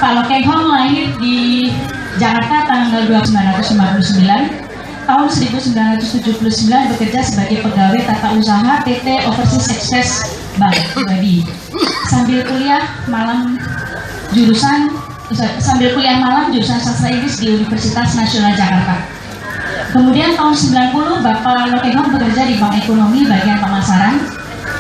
Bapak Lo Keng Hong lahir di Jakarta tanggal 1959. Tahun 1979 bekerja sebagai pegawai tata usaha PT Overseas Express Bank Bali. Sambil kuliah malam jurusan sastra Inggris di Universitas Nasional Jakarta. Kemudian tahun 90 Bapak Lo Keng Hong bekerja di Bank Ekonomi bagian pemasaran.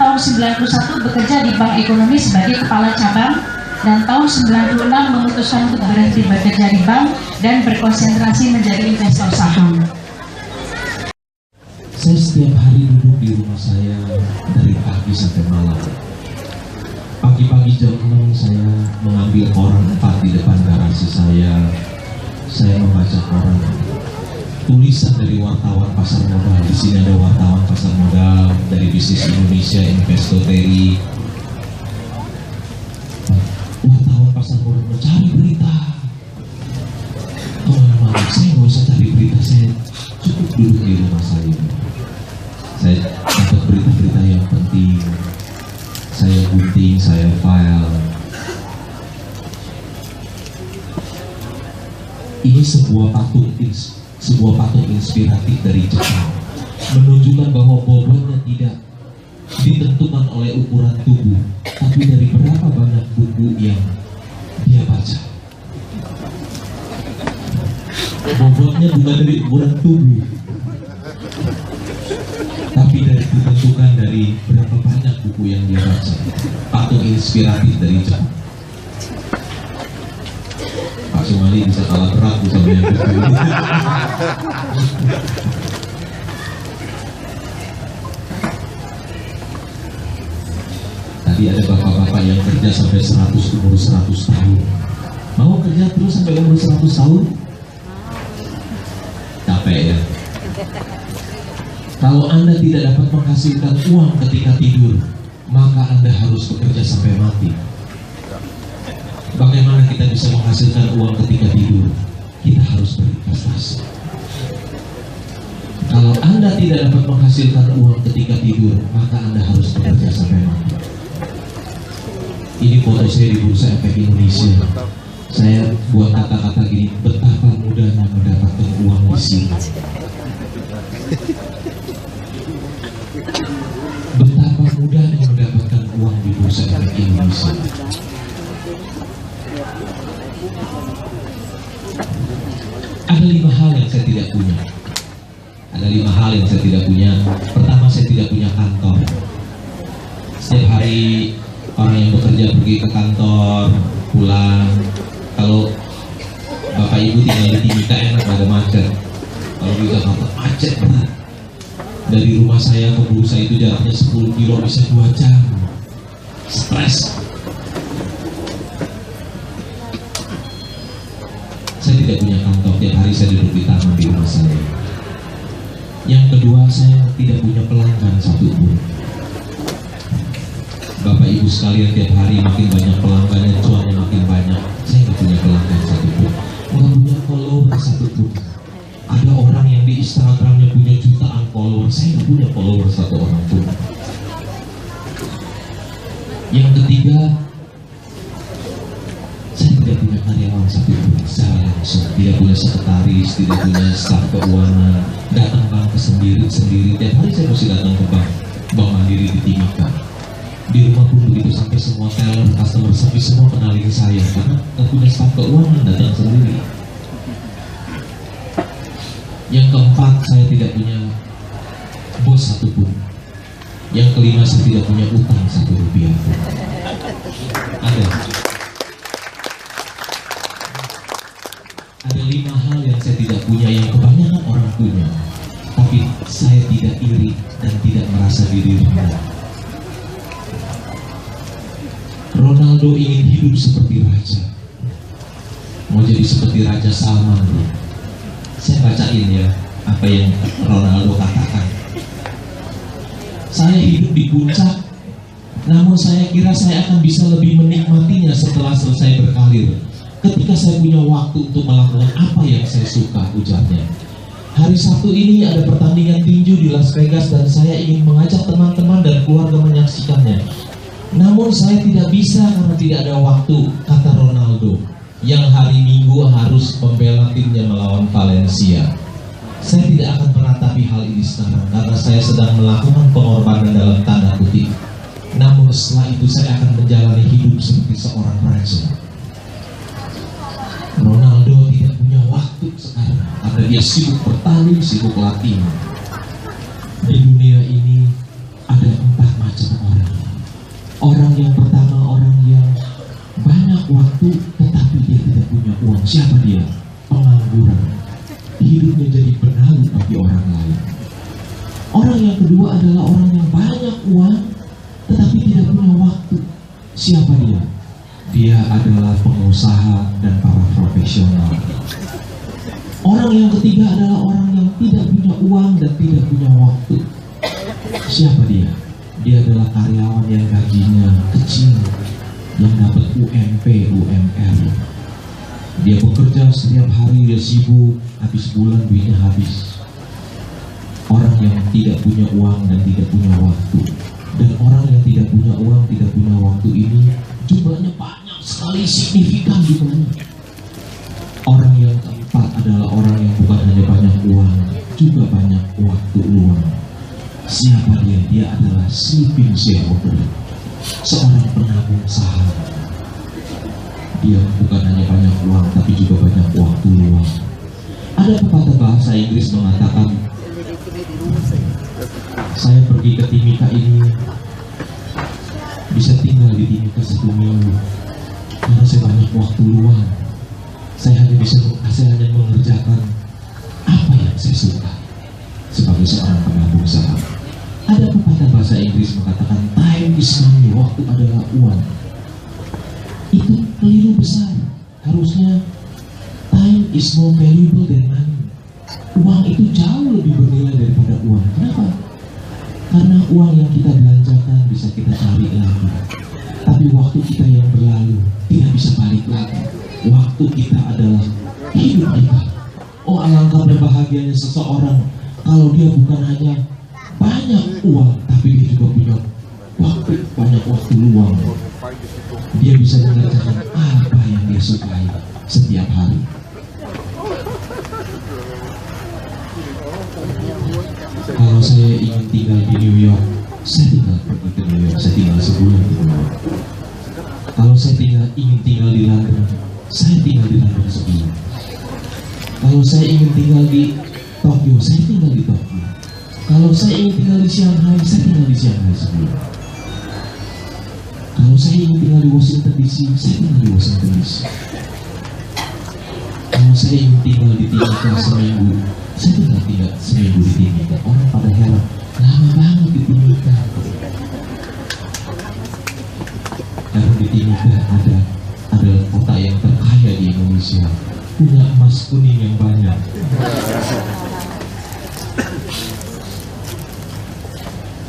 Tahun 91 bekerja di Bank Ekonomi sebagai kepala cabang, dan tahun 96 memutuskan untuk berhenti bekerja di bank dan berkonsentrasi menjadi investor saham. Saya setiap hari duduk di rumah saya dari pagi sampai malam. Pagi-pagi jam 6 saya mengambil koran 4 di depan garasi saya. Saya membaca koran. Tulisan dari wartawan pasar modal. Di sini ada wartawan pasar modal dari Bisnis Indonesia, Investor Teri. Wartawan pasar modal mencari berita. Teman-teman, saya nggak usah cari berita, saya cukup duduk di rumah saya. Saya dapat berita-berita yang penting. Saya gunting, saya file. Ini sebuah patung inspiratif dari Jepang, menunjukkan bahwa bobotnya tidak ditentukan oleh ukuran tubuh, tapi dari berapa banyak buku yang dia baca. Bobotnya bukan dari ukuran tubuh, tapi ditentukan dari berapa banyak buku yang dia baca. Patung inspiratif dari Jepang. Pak Sumali bisa kalah berat bisa main buku. Tadi ada bapak-bapak yang kerja sampai umur 100 tahun. Mau kerja terus sampai umur 100 tahun? Capek ya? Kalau Anda tidak dapat menghasilkan uang ketika tidur, maka Anda harus bekerja sampai mati. Bagaimana kita bisa menghasilkan uang ketika tidur? Kita harus berinvestasi. Kalau Anda tidak dapat menghasilkan uang ketika tidur, maka Anda harus bekerja sampai mati. Ini foto saya di Bursa Efek Indonesia. Saya buat kata-kata gini, betapa mudahnya mendapatkan uang di sini. Betapa mudahnya mendapatkan uang di Bursa Efek Indonesia. Ada 5 hal yang saya tidak punya. Ada 5 hal yang saya tidak punya. Pertama, saya tidak punya kantor. Setiap hari orang yang bekerja pergi ke kantor, pulang. Kalau Bapak Ibu tinggal di Timika enak, ada macet. Kalau di Jakarta macet berat. Dari rumah saya ke Bursa itu jaraknya 10 kilo, bisa 2 jam. Stres. Saya tidak punya kantor, tiap hari saya duduk di taman di rumah saya. Yang kedua, saya tidak punya pelanggan satupun. Bapak Ibu sekalian, tiap hari makin banyak pelanggannya, cuannya makin banyak. Saya nggak punya pelanggan satupun, nggak punya follower satupun. Ada orang yang di Instagramnya punya jutaan follower, saya nggak punya follower satu orang pun. Yang ketiga, saya tidak punya karyawan satupun secara langsung, tidak punya sekretaris, tidak punya staf keuangan. Datang bank ke sendiri, tiap hari saya mesti datang ke bank Mandiri di Timika. Di rumah pun begitu, sampai semua teller, customer service semua kenalin saya karena nggak punya staf keuangan, datang sendiri. Yang keempat, saya tidak punya bos satupun. Yang kelima, saya tidak punya utang 1 rupiah pun. Ada 5 hal yang saya tidak punya yang kebanyakan orang punya, tapi saya tidak iri dan tidak merasa diri rendah. Ronaldo ingin hidup seperti raja, mau jadi seperti Raja Salman. Saya bacain ya apa yang Ronaldo katakan. Saya hidup di puncak, namun saya kira saya akan bisa lebih menikmatinya setelah selesai berkarir, ketika saya punya waktu untuk melakukan apa yang saya suka, ujarnya. Hari Sabtu ini ada pertandingan tinju di Las Vegas dan saya ingin mengajak teman-teman dan keluarga menyaksikannya. Namun saya tidak bisa karena tidak ada waktu, kata Ronaldo. yang hari Minggu harus membela timnya melawan Valencia. Saya tidak akan meratapi hal ini sekarang karena saya sedang melakukan pengorbanan dalam tanda kutip. Namun setelah itu saya akan menjalani hidup seperti seorang raja. Ronaldo tidak punya waktu sekarang karena dia sibuk bertanding, sibuk latih. Di dunia ini ada 4 macam orang. Orang yang pertama, orang yang banyak waktu tetapi dia tidak punya uang. Siapa dia? Pengangguran. Hidupnya jadi penalu bagi orang lain. Orang yang kedua adalah orang yang banyak uang tetapi tidak punya waktu. Siapa dia? Dia adalah pengusaha dan para profesional. Orang yang ketiga adalah orang yang tidak punya uang dan tidak punya waktu. Siapa dia? Dia adalah karyawan yang gajinya kecil, yang dapat UMP, UMR. Dia bekerja setiap hari, dia sibuk, habis bulan duitnya habis. Orang yang tidak punya uang dan tidak punya waktu. Dan orang yang tidak punya uang, tidak punya waktu ini jumlahnya banyak sekali, signifikan jumlahnya. Orang yang keempat adalah orang yang bukan hanya banyak uang, juga banyak waktu luang. Siapa dia? Dia adalah sleeping shareholder, seorang penabung saham. Dia bukan hanya banyak uang, tapi juga banyak waktu luang. Ada pepatah bahasa Inggris mengatakan, saya pergi ke Timika ini, bisa tinggal di Timika 1 minggu, karena saya banyak waktu luang. Saya hanya mengerjakan apa yang saya suka sebagai seorang penabung saham. Ada pepatah bahasa Inggris mengatakan time is money, waktu adalah uang. Itu keliru besar. Harusnya time is more valuable than money. Uang itu jauh lebih bernilai daripada uang. Kenapa? Karena uang yang kita belanjakan bisa kita cari lagi, tapi waktu kita yang berlalu tidak bisa balik lagi. Waktu kita adalah hidup kita. Oh, alangkah berbahagianya seseorang kalau dia bukan hanya banyak uang, tapi dia juga punya waktu, banyak waktu luang. Dia bisa mengerjakan apa yang dia sukai setiap hari. Kalau saya ingin tinggal di New York, saya tinggal pergi ke New York, saya tinggal sebulan di New York. Kalau saya ingin tinggal di London, saya tinggal di London sebulan. Kalau saya ingin tinggal di Tokyo, saya tinggal di Tokyo. Kalau saya ingin tinggal di Shanghai, saya tinggal di Shanghai sebulan. Kalau saya ingin tinggal di Washington DC, saya tinggal di Washington DC. Kalau saya ingin tinggal di Timika seminggu, saya tinggal seminggu di Timika. Orang pada heran, lama banget di Timika. Karena di Timika ada kota yang terkaya di Indonesia, punya emas kuning yang banyak.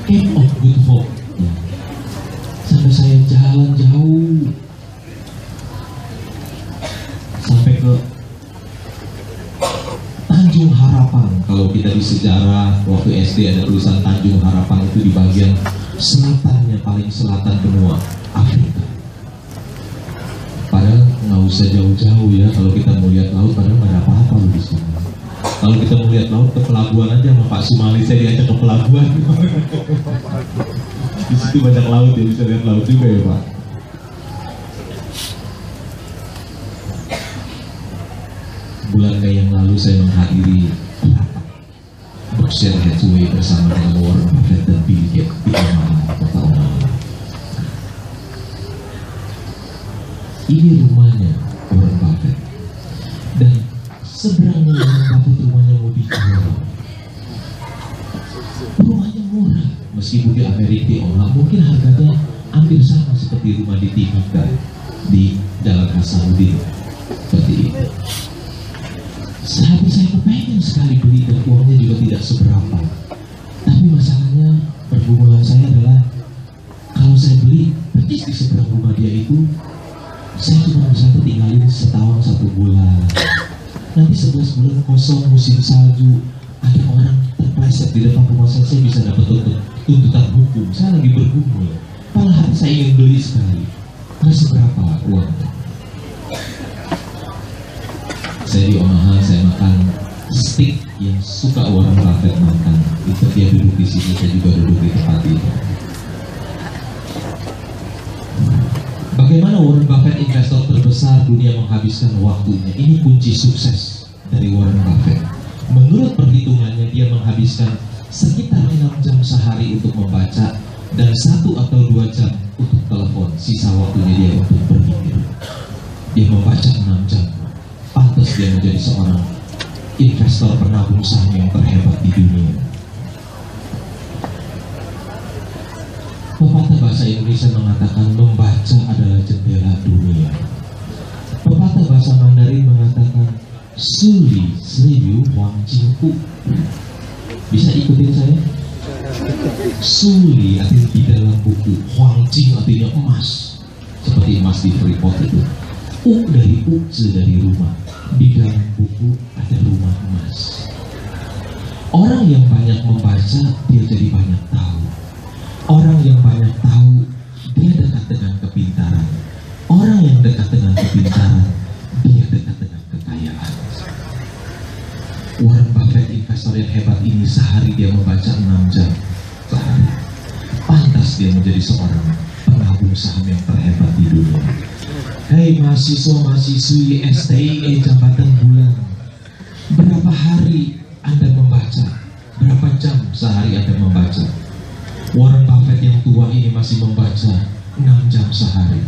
Camp of Good Hope, ya. Sampai saya jalan jauh sampai ke Tanjung Harapan. Kalau kita di sejarah waktu SD ada tulisan Tanjung Harapan, itu di bagian selatannya, paling selatan benua Afrika. Padahal nggak usah jauh-jauh ya, kalau kita mau lihat laut, padahal nggak ada apa-apa loh di sini. Kalau kita mau lihat laut, ke pelabuhan aja sama Pak Sumali, saya diajak ke pelabuhan. Di situ banyak laut ya, bisa lihat laut juga ya Pak. Bulan Mei yang lalu saya menghadiri Berkshire Hathaway bersama dengan Warren Buffett dan Bill Gates di Omaha, kota Omaha. Ini rumahnya Warren Buffett, dan seberangnya Warren Buffett rumahnya mau dijual. Rumahnya murah, meskipun di Amerika di Omaha mungkin harganya hampir sama seperti rumah di Timika di Jalan Hasanuddin, seperti itu. Sahabat saya kepengen sekali beli dan uangnya juga tidak seberapa. Tapi masalahnya pergumulan saya adalah kalau saya beli persis di seberang rumah dia itu, saya cuma bisa tinggalin setahun 1 bulan. Nanti 11 bulan kosong musim salju, ada orang terpleset di depan rumah saya bisa dapat tuntutan hukum. Saya lagi bergumul. Padahal saya ingin beli sekali. Nggak seberapa uangnya. Saya di Omaha, saya makan steak yang suka Warren Buffett makan. Itu dia duduk di sini, saya juga duduk di tempat itu. Bagaimana Warren Buffett, investor terbesar dunia, menghabiskan waktunya? Ini kunci sukses dari Warren Buffett. Menurut perhitungannya, dia menghabiskan sekitar 6 jam sehari untuk membaca dan 1 atau 2 jam untuk telepon. Sisa waktunya dia untuk berpikir. Dia membaca 6 jam. Pantas dia menjadi seorang investor penabung saham yang terhebat di dunia. Pepatah bahasa Indonesia mengatakan membaca adalah jendela dunia. Pepatah bahasa Mandarin mengatakan Suli Sliu Huang Jingku. Bisa ikutin saya? Suli artinya di dalam buku, Huang Jing artinya emas, seperti emas di Freeport itu. Dari dari rumah, di dalam buku ada rumah emas. Orang yang banyak membaca, dia jadi banyak tahu. Orang yang banyak tahu, dia dekat dengan kepintaran. Orang yang dekat dengan kepintaran, dia dekat dengan kekayaan. Warren Buffett, investor yang hebat ini, sehari dia membaca 6 jam sehari. Pantas dia menjadi seorang penabung saham yang terhebat di dunia. Hei mahasiswa-mahasiswi STIE Jabatan Bulan, berapa hari Anda membaca? Berapa jam sehari Anda membaca? Warren Buffett yang tua ini masih membaca 6 jam sehari.